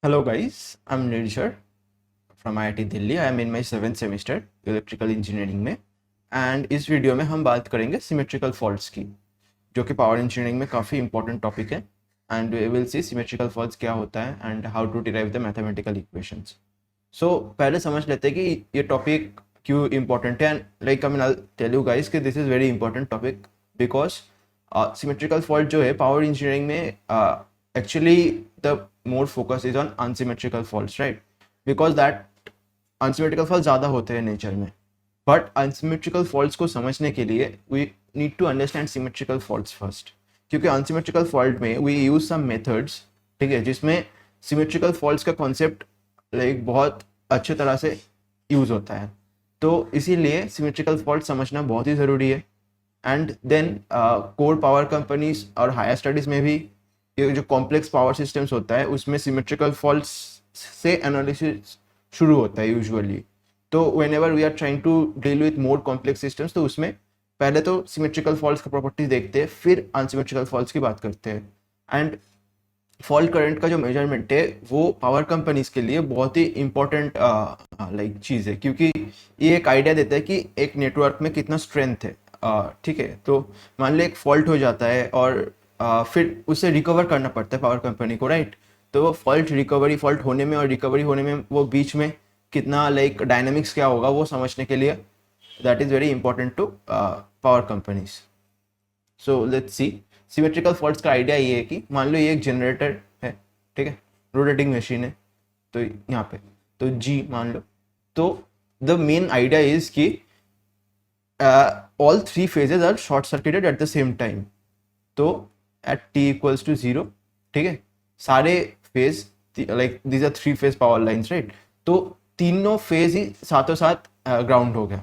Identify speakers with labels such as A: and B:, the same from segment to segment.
A: Hello guys, I'm Nirishar from IIT Delhi. I am in my 7th semester electrical engineering में and इस video में हम बात करेंगे सिमेट्रिकल फॉल्ट्स की, जो कि पावर इंजीनियरिंग में काफ़ी इंपॉर्टेंट टॉपिक है. And we will see symmetrical faults क्या होता है and how to derive the mathematical equations. So पहले समझ लेते हैं कि ये टॉपिक क्यों इंपॉर्टेंट है. And like I mean tell you guys कि this is very important topic because symmetrical fault जो है पावर इंजीनियरिंग में actually the more focus is on unsymmetrical faults, right? Because that unsymmetrical faults ज़्यादा होते हैं nature में. But unsymmetrical faults को समझने के लिए we need to understand symmetrical faults first. क्योंकि unsymmetrical fault में we use some methods, ठीक है, जिसमें symmetrical faults का concept लाइक बहुत अच्छे तरह से यूज़ होता है. तो इसीलिए symmetrical fault समझना बहुत ही ज़रूरी है. And then core power companies और हायर स्टडीज़ में भी ये जो कॉम्प्लेक्स पावर सिस्टम्स होता है उसमें सिमेट्रिकल फॉल्ट्स से एनालिसिस शुरू होता है यूजुअली. तो whenever we are trying to deal with more complex systems तो उसमें पहले तो सिमेट्रिकल फॉल्ट्स का प्रॉपर्टीज देखते हैं, फिर अनसिमेट्रिकल फॉल्ट्स की बात करते हैं. एंड फॉल्ट करंट का जो मेजरमेंट है वो पावर कंपनीज के लिए बहुत ही इंपॉर्टेंट लाइक चीज़ है, क्योंकि ये एक आइडिया देता है कि एक नेटवर्क में कितना स्ट्रेंथ है. ठीक है, तो मान लो एक फॉल्ट हो जाता है और फिर उसे रिकवर करना पड़ता है पावर कंपनी को, राइट. तो वो फॉल्ट होने में और रिकवरी होने में वो बीच में कितना लाइक डायनामिक्स क्या होगा वो समझने के लिए that is very important to power companies. So let's see. Symmetrical faults का आइडिया ये है कि मान लो ये एक जनरेटर है, ठीक है, रोटेटिंग मशीन है, तो यहाँ पे तो जी मान लो. तो द मेन आइडिया इज कि all three phases are short circuited at the same time. तो एट टी इक्वल्स टू 0, ठीक है, सारे phase like these are three phase power lines, right. तो तीनों फेज ही साथों साथ ग्राउंड हो गया.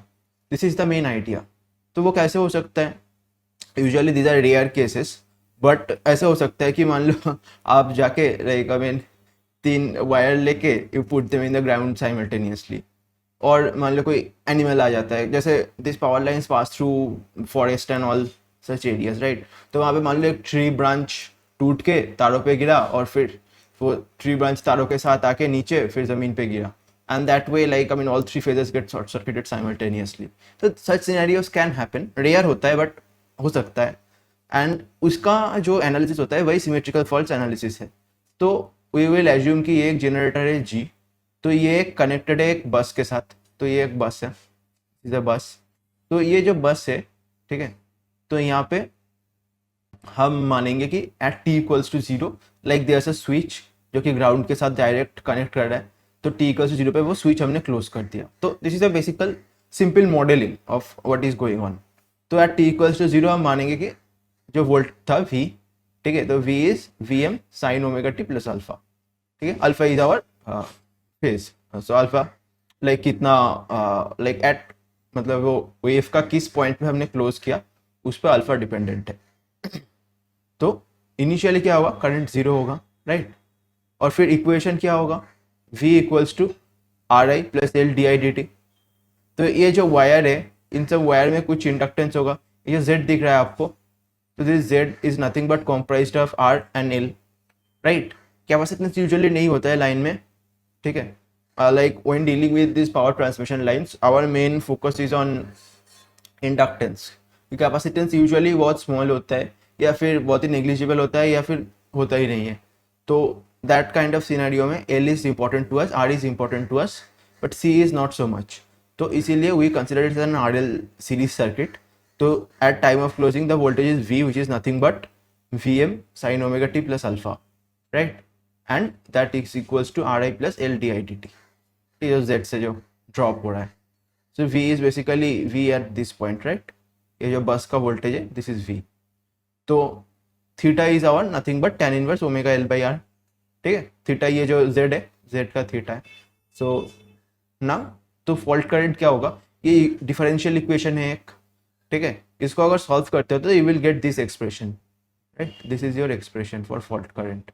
A: This is the main idea. तो वो कैसे हो सकता है? Usually these are rare cases, but ऐसे हो सकता है कि मान लो आप जाके लाइक आई मीन 3 वायर लेके you put them in the ground simultaneously, और मान लो कोई एनिमल आ जाता है, जैसे this power lines pass through forest and all such areas, right. तो वहाँ पे मान लो एक ट्री ब्रांच टूट के तारों पे गिरा और फिर वो ट्री ब्रांच तारों के साथ आके नीचे फिर ज़मीन पे गिरा. And that way like I mean all three phases get short circuited simultaneously. तो such scenarios can happen, rare होता है बट हो सकता है. एंड उसका जो एनालिसिस होता है वही सिमेट्रिकल फॉल्ट्स एनालिसिस है. तो वी विल एज्यूम कि ये एक जनरेटर है जी, तो ये कनेक्टेड है एक बस के साथ. तो ये एक बस है, इज अ बस. तो ये जो बस है, ठीक है, तो यहाँ पे हम मानेंगे कि at T equals to 0 like there a switch जो कि ग्राउंड के साथ डायरेक्ट कनेक्ट कर रहा है. तो टी इक्वल्स टू 0 पे वो स्विच हमने क्लोज कर दिया. तो this is a basically simple modelling of what is going on. तो एट टी इक्वल्स टू 0 हम मानेंगे कि जो वोल्ट था वी, ठीक है, तो V is V M sine omega T plus alpha. ठीक है, alpha is our phase. So alpha like कितना लाइक एट मतलब वो वेव का किस पॉइंट पे हमने क्लोज किया उस पर अल्फा डिपेंडेंट है. तो इनिशियली क्या होगा, करंट 0 होगा, राइट. और फिर इक्वेशन क्या होगा, v equals to R I plus L D I D T. तो ये जो वायर है इन सब वायर में कुछ इंडक्टेंस होगा. ये जो z दिख रहा है आपको, तो this z is nothing but comprised of r and l, right. Capacitance usually नहीं होता है लाइन में, ठीक है. Like when dealing with this power transmission lines our main focus is on inductance. Capacitance usually बहुत स्मॉल होता है या फिर बहुत ही नेग्लिजिबल होता है या फिर होता ही नहीं है. तो दैट काइंड ऑफ सिनेरियो में L is important to us, R is important to us, but C is not so much. तो इसीलिए we consider it an R L series circuit. तो at time of closing the voltage is V which is nothing but V M sine omega T plus alpha, right. And that is equals to R I plus L D I D T. जो Z से जो drop हो रहा है. So V is basically V at this point, right. ये जो bus का voltage है दिस इज वी. तो theta is our nothing but tan inverse omega L by R, ठीक है. थीटा ये जो z है, z का थीटा है. सो ना तो फॉल्ट करंट क्या होगा, ये डिफरेंशियल इक्वेशन है एक, ठीक है. इसको अगर सॉल्व करते हो तो you will get this expression, right. This is your expression for fault current.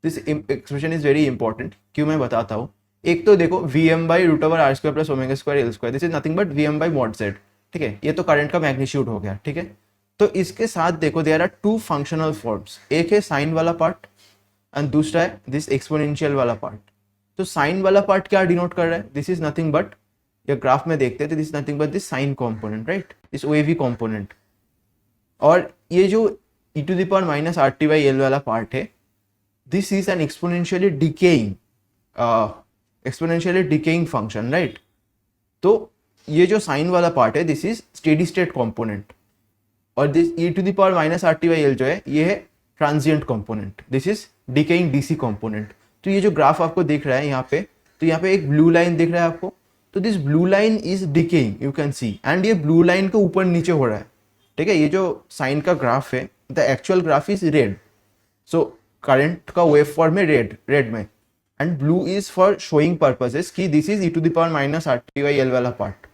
A: This expression is very important. क्यों, मैं बताता हूँ. एक तो देखो V M by root over R square plus omega square L square, this is nothing but V M by mod Z, ठीक है. ये तो करंट का मैग्नीट्यूड हो गया, ठीक है. तो इसके साथ देखो there are two functional forms. एक है साइन वाला पार्ट एंड दूसरा है दिस एक्सपोनेंशियल वाला पार्ट। तो साइन वाला पार्ट क्या डिनोट कर रहा है, दिस इज नथिंग बट, ये ग्राफ में देखते हैं तो this is nothing but this sine component, right, this wavy component. और ये जो e to the power minus R T by L वाला पार्ट है, this is an exponentially decaying function, right. तो ये जो साइन वाला पार्ट है this is steady state component, और this e to the power minus R T by L जो है ये है transient component, this is decaying DC component. तो ये जो ग्राफ आपको दिख रहा है यहाँ पे, तो यहाँ पे एक ब्लू लाइन दिख रहा है आपको, तो this blue line is decaying, you can see, and ये ब्लू लाइन के ऊपर नीचे हो रहा है, ठीक है। ये जो साइन का ग्राफ है, the actual graph is red, so current का वेव फॉर्म है रेड में, and blue is for showing purposes कि this is e to the power minus R T by L वाला पार्ट।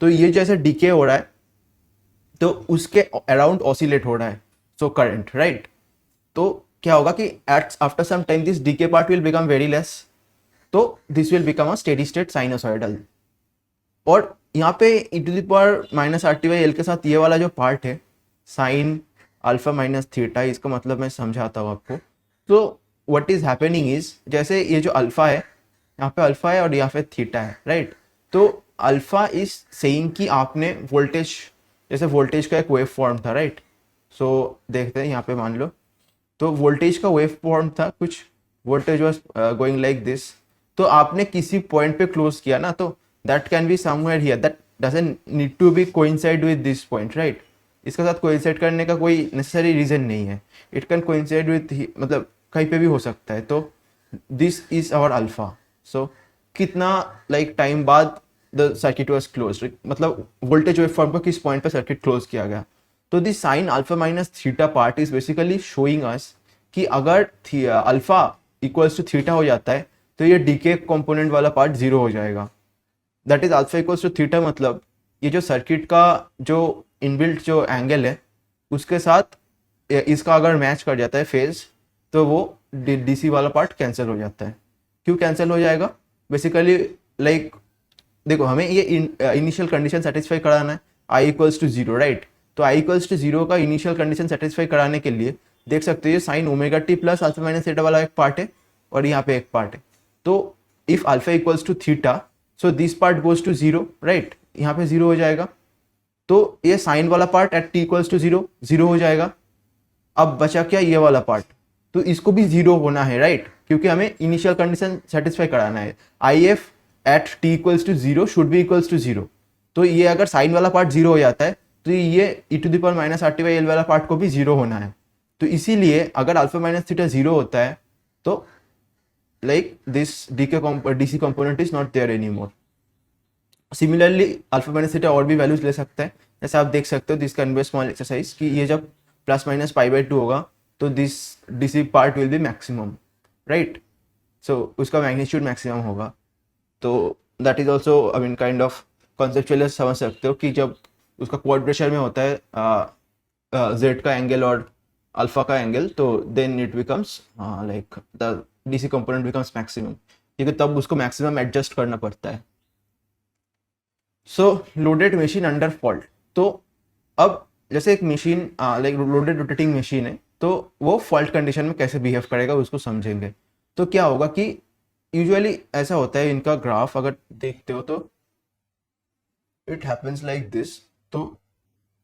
A: तो ये जैसे डिके हो रहा है तो उसके अराउंड ऑसिलेट हो रहा है, सो करंट, राइट। तो क्या होगा कि at after some time this decay part will become very less, तो this will become a steady state sinusoidal. और यहाँ पे e to the power minus R T by L के साथ ये वाला जो पार्ट है साइन अल्फा माइनस थीटा, इसका मतलब मैं समझाता हूँ आपको। तो व्हाट इज हैपनिंग इज, जैसे ये जो अल्फा है, यहाँ पे अल्फा है और यहाँ पे थीटा है, राइट। तो अल्फा इज सेइंग कि आपने वोल्टेज, जैसे वोल्टेज का एक वेव फॉर्म था, राइट। सो देखते हैं यहाँ पे, मान लो तो वोल्टेज का वेव फॉर्म था कुछ, voltage was going like this. तो आपने किसी पॉइंट पे क्लोज किया ना, तो that can be somewhere here, that doesn't need to be coincide with this point, right. इसके साथ कोइंसाइड करने का कोई नेसेसरी रीजन नहीं है, इट कैन कोइंसाइड विद, मतलब कहीं पे भी हो सकता है। तो दिस इज आवर अल्फा। सो कितना लाइक टाइम बाद द सर्किट वाज क्लोज्ड, मतलब वोल्टेज वेव फॉर्म को किस पॉइंट पे सर्किट क्लोज किया गया। तो this sine alpha minus theta part is basically showing us कि अगर अल्फा इक्वल्स टू थीटा हो जाता है तो ये डीके कंपोनेंट वाला पार्ट जीरो हो जाएगा। That is alpha equals to theta, मतलब ये जो सर्किट का जो इनबिल्ट जो एंगल है उसके साथ इसका अगर मैच कर जाता है फेज, तो वो डीसी वाला पार्ट कैंसिल हो जाता है। क्यों कैंसिल हो जाएगा, बेसिकली लाइक देखो, हमें ये इनिशियल कंडीशन सेटिस्फाई कराना है, I equals to zero, right. तो आई इक्वल्स टू जीरो का इनिशियल कंडीशन सेटिस्फाई कराने के लिए देख सकते हो ये sign omega T plus alpha minus theta वाला एक पार्ट है और यहाँ पे एक पार्ट है। तो if alpha equals to theta, so this part goes to zero, right, यहाँ पे जीरो हो जाएगा। तो ये साइन वाला part at T equals to zero, zero हो जाएगा। अब बचा क्या, ये वाला पार्ट, तो इसको भी जीरो होना है, राइट, क्योंकि हमें इनिशियल कंडीशन सेटिस्फाई कराना है। I F at T equals to zero should be equals to zero. तो ये अगर साइन वाला पार्ट जीरो हो जाता है तो ये e to the power minus R T by L वाला पार्ट को भी जीरो होना है। तो इसीलिए अगर अल्फा माइनस थीटा जीरो होता है तो like this DC component is not there any more. Similarly alpha minus theta और भी वैल्यूज ले सकता है, जैसे आप देख सकते हो this can be small exercise कि ये जब plus minus pi by two होगा तो this DC part will be maximum, right. So उसका मैग्नीट्यूड मैक्सिमम होगा। तो that is also I mean kind of conceptually समझ सकते हो कि जब उसका क्वाड्रेचर में होता है जेड का एंगल और अल्फा का एंगल, तो then it becomes like the DC component becomes maximum, क्योंकि तब उसको मैक्सिमम एडजस्ट करना पड़ता है। So loaded machine under fault, तो अब जैसे एक machine like loaded rotating machine है, तो वो फॉल्ट कंडीशन में कैसे बिहेव करेगा उसको समझेंगे। तो क्या होगा कि यूजुअली ऐसा होता है, इनका ग्राफ अगर देखते हो तो इट हैपेंस लाइक दिस। तो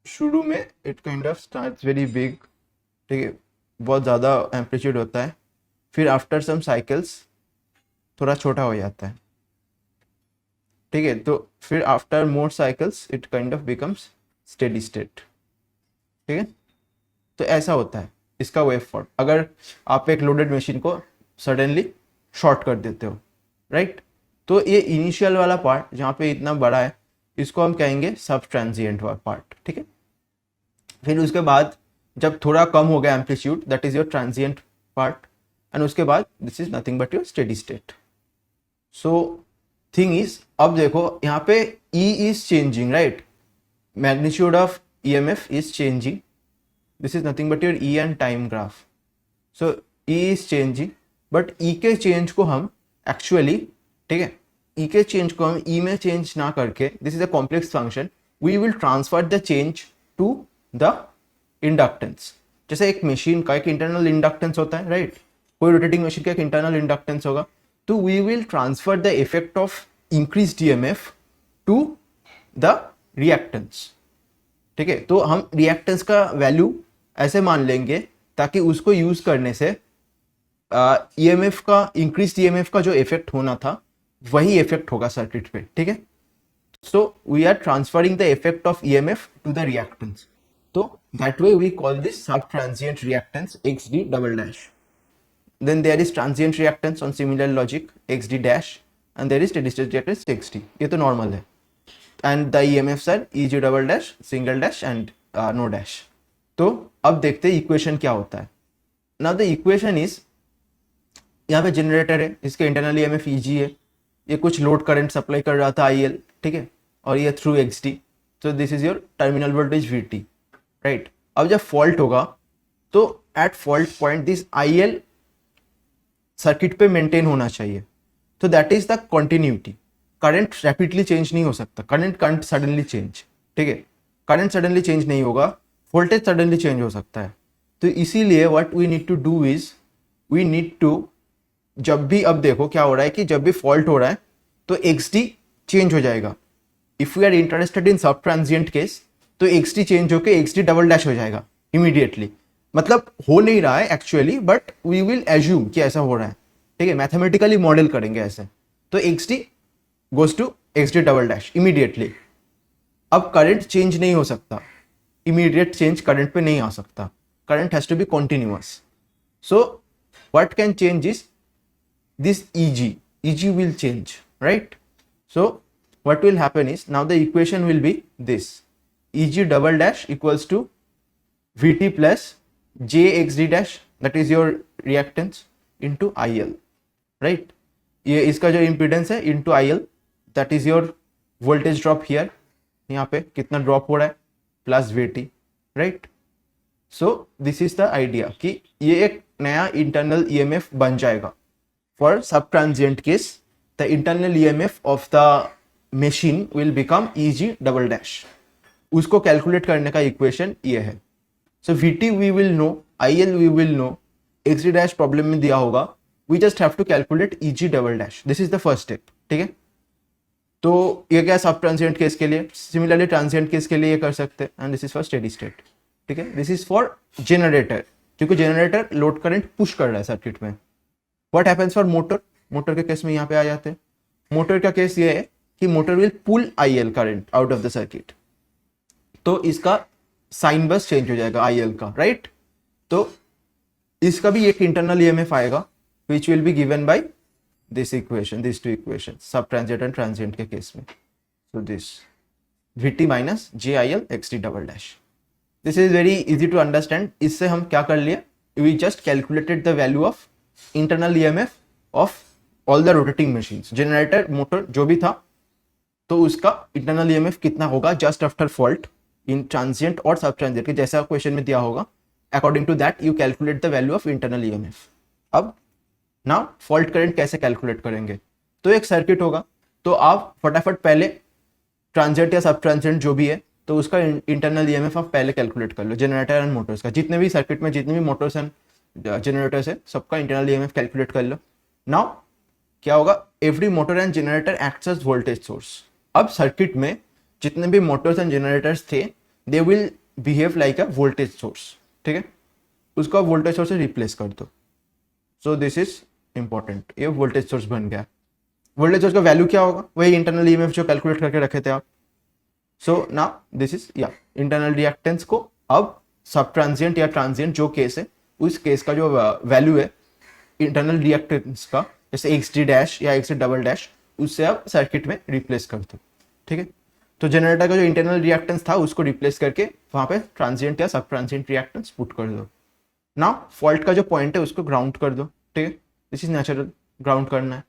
A: शुरू में it kind of starts very big, ठीक है, बहुत ज़्यादा एम्पलीट्यूड होता है, फिर आफ्टर सम साइकिल्स थोड़ा छोटा हो जाता है, ठीक है। तो फिर after more cycles it kind of becomes steady state, ठीक है। तो ऐसा होता है इसका वेव फॉर्म, अगर आप एक लोडेड मशीन को सडनली शॉर्ट कर देते हो, राइट। तो ये इनिशियल वाला पार्ट जहाँ पे इतना बड़ा है इसको हम कहेंगे सब ट्रांजिएंट वाला पार्ट, ठीक है। फिर उसके बाद जब थोड़ा कम हो गया amplitude, that is your transient part, and उसके बाद this is nothing but your steady state. So thing is, अब देखो यहाँ पे E is changing, right, magnitude of EMF is changing. This is nothing but your E and time graph. So E is changing, but E के change को हम actually, ठीक है, E के चेंज को हम E में चेंज ना करके, this is a complex function, we will transfer the change to the inductance. जैसे एक मशीन का एक इंटरनल इंडक्टेंस होता है, राइट, कोई रोटेटिंग मशीन का एक इंटरनल इंडक्टेंस होगा, तो we will transfer the effect of increase EMF to the reactance. ठीक है, तो हम रिएक्टेंस का वैल्यू ऐसे मान लेंगे ताकि उसको यूज करने से ईएमएफ का, इंक्रीज ईएमएफ का जो इफेक्ट होना था वही इफेक्ट होगा सर्किट पे। ठीक है, so we are transferring the effect of EMF to the reactance. So that way we call this sub-transient reactance XD double dash. Then there is transient reactance on similar logic XD dash, and there is steady state reactance XD. ये तो normal है. And the EMFs are EG double dash, single dash and no dash. तो अब देखते हैं equation क्या होता है. Now the equation is, यहाँ पे जनरेटर है, इसके इंटरनल EMF EG है, ये कुछ लोड करंट सप्लाई कर रहा था IL, ठीक है, और ये थ्रू XD, तो this is your terminal voltage VT, right. अब जब फॉल्ट होगा तो at fault point this IL circuit पे मेंटेन होना चाहिए, तो that is the continuity. Current rapidly change नहीं हो सकता, करंट सडनली चेंज, ठीक है, करंट सडनली चेंज नहीं होगा, वोल्टेज सडनली चेंज हो सकता है। तो इसीलिए what we need to do is, we need to, जब भी, अब देखो क्या हो रहा है कि जब भी फॉल्ट हो रहा है तो XD चेंज हो जाएगा। If we are interested in sub transient case तो XD चेंज होके XD डबल डैश हो जाएगा इमीडिएटली। मतलब हो नहीं रहा है actually, but we will assume कि ऐसा हो रहा है, ठीक है, मैथमेटिकली मॉडल करेंगे ऐसे। तो XD goes to XD double dash immediately. अब करंट चेंज नहीं हो सकता, इमीडिएट चेंज करंट पे नहीं आ सकता, current has to be continuous. So what can change is this EG will change, right? So what will happen is, now the equation will be this: EG double dash equals to VT plus JXD dash, that is your reactance, into IL, right? ये इसका जो impedance है into IL, that is your voltage drop here, यहाँ पे कितना drop हो रहा है, plus VT, right? So this is the idea कि ये एक नया internal EMF बन जाएगा। For subtransient case, the internal EMF of the machine will become EG double dash. उसको कैलकुलेट करने का इक्वेशन ये है। So VT we will know, IL we will know, XD dash problem में दिया होगा, we just have to calculate EG double dash. This is the first step, ठीक है। तो ये क्या सब ट्रांजिएंट केस के लिए, सिमिलरली ट्रांजिएंट केस के लिए ये कर सकते हैं, and this is for steady state, ठीक है। दिस इज फॉर जनरेटर, क्योंकि जनरेटर लोड करंट पुश कर रहा है सर्किट में। What happens for motor? Motor के केस में यहाँ पे आ जाते हैं। मोटर का केस ये है कि motor will pull IL current out of the circuit, तो इसका साइन बस चेंज हो जाएगा IL का, राइट। तो इसका भी एक इंटरनल EMF आएगा which will be given by this equation, this two equation, subtransient and transient के केस में। सो दिस VT minus JIL XD double dash, this is very easy to understand. इससे हम क्या कर लिए, we just calculated the value of internal EMF of all the rotating machines, generator, motor जो भी था, तो उसका इंटरनल EMF कितना होगा just after fault in transient और सब ट्रांजिएंट के, जैसा क्वेश्चन में दिया होगा। According to that you calculate the value of internal EMF। अब नाउ फॉल्ट करंट कैसे कैलकुलेट करेंगे, तो एक सर्किट होगा, तो आप फटाफट पहले ट्रांजिएंट या सब ट्रांजिएंट जो भी है, तो उसका इंटरनल EMF आप पहले कैलकुलेट कर लो, जनरेटर एंड मोटर्स का, जितने भी सर्किट में जितने भी मोटर्स एंड जनरेटर्स है सबका इंटरनल EMF कैलकुलेट कर लो। नाउ क्या होगा, every motor and generator acts as voltage source. अब सर्किट में जितने भी मोटर्स एंड जनरेटर्स थे, they will behave like a voltage source, ठीक है, उसको वोल्टेज सोर्स से रिप्लेस कर दो। सो दिस इज इंपॉर्टेंट, ये वोल्टेज सोर्स बन गया। वोल्टेज सोर्स का वैल्यू क्या होगा, वही इंटरनल EMF जो कैलकुलेट करके रखे थे आप। सो नाउ दिस इज या इंटरनल रिएक्टेंस को अब सब ट्रांजिएंट या ट्रांजिएंट जो केस है, उस केस का जो वैल्यू है इंटरनल रिएक्टेंस का, जैसे XD डैश या XD डबल डैश, उससे आप सर्किट में रिप्लेस कर दो, ठीक है। तो जनरेटर का जो इंटरनल रिएक्टेंस था उसको रिप्लेस करके वहां पे ट्रांजिएंट या सब ट्रांजिएंट रिएक्टेंस पुट कर दो। नाउ फॉल्ट का जो पॉइंट है उसको ग्राउंड कर दो, ठीक है, दिस इज नेचुरल, ग्राउंड करना है।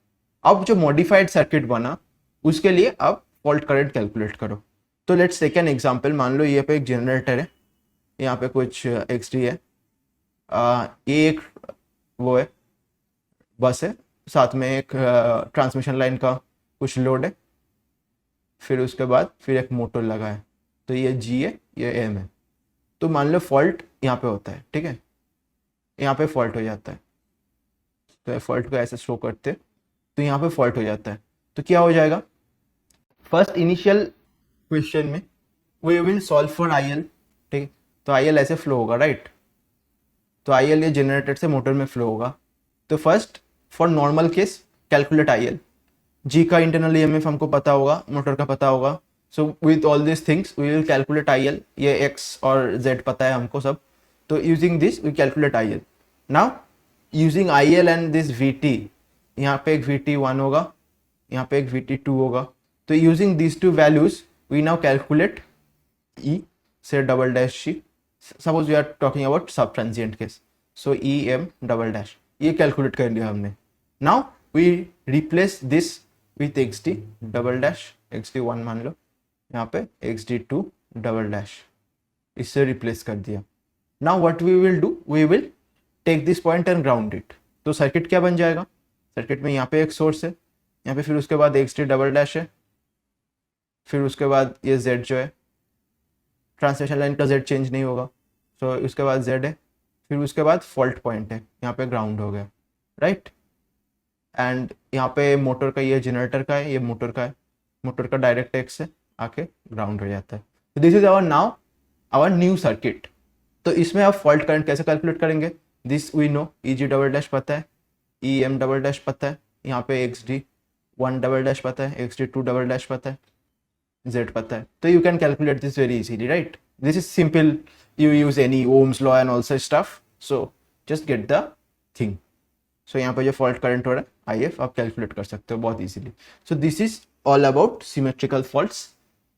A: अब जो मॉडिफाइड सर्किट बना उसके लिए अब फॉल्ट करंट कैलकुलेट करो। तो लेट्स टेक एन एग्जांपल, मान लो ये पे एक जनरेटर है, यहाँ पे कुछ XD है, ये एक वो है बस है, साथ में एक ट्रांसमिशन लाइन का कुछ लोड है, फिर उसके बाद फिर एक मोटर लगा है, तो ये G है, ये M है। तो मान लो फॉल्ट यहाँ पे होता है, ठीक है, यहाँ पे फॉल्ट हो जाता है, तो फॉल्ट को ऐसे शो करते तो यहाँ पे फॉल्ट हो जाता है। तो क्या हो जाएगा, फर्स्ट इनिशियल क्वेश्चन में we will solve for I L, ठीक है। तो आई एल ऐसे फ्लो होगा, राइट। तो आई एल ये जनरेटर से मोटर में फ्लो होगा। तो first for normal case calculate I L, G का इंटरनल ईएमएफ हमको पता होगा, मोटर का पता होगा। So with all this things we will calculate I L, ये एक्स और जेड पता है हमको सब। तो using this we calculate I L. Now using I L and this V T, यहाँ पे एक वी टी 1 होगा, यहाँ पे एक वी टी 2 होगा। तो using this two values we now calculate E से double dash C, suppose we are talking about sub transient case. So E M double dash ये कैलकुलेट कर लिया हमने। Now we replace this with X D double dash, X D 1 मान लो, यहाँ पे X D 2 double dash, इससे replace कर दिया। Now what we will do, we will take this point and ground it. तो सर्किट क्या बन जाएगा, सर्किट में यहाँ पे एक सोर्स है, यहाँ पे फिर उसके बाद एक्स डी डबल डैश है, फिर उसके बाद ये जेड जो है, ट्रांसमिशन लाइन का जेड चेंज नहीं होगा, तो उसके बाद जेड है, फिर उसके बाद फॉल्ट पॉइंट है, यहाँ पे ग्राउंड हो गया, राइट। एंड यहाँ पे मोटर का, ये जनरेटर का है, ये मोटर का है, मोटर का डायरेक्ट एक्स से आके ग्राउंड हो जाता है। तो this is our now our new circuit. तो इसमें आप फॉल्ट करंट कैसे कैलकुलेट करेंगे, this we know, E G double dash पता है, ई एम डबल डैश पता है, यहाँ पे एक्स डी 1 डबल डैश पता है, एक्स डी 2 डबल डैश पता है, जेड पता है। तो you can calculate this very easily, right. This is simple, you use any Ohm's law and all such stuff, so just get the thing. So यहाँ पे जो फॉल्ट करंट हो रहा है IF आप कैलकुलेट कर सकते हो बहुत easily. So this is all about symmetrical faults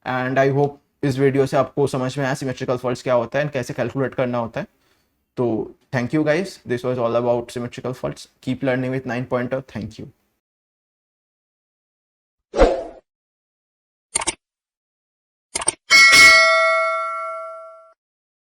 A: and I hope इस वीडियो से आपको समझ में आया सिमेट्रिकल फॉल्ट्स क्या होता है एंड कैसे कैलकुलेट करना होता है। तो thank you guys, this was all about symmetrical faults. Keep learning with 9 pointer. Thank you.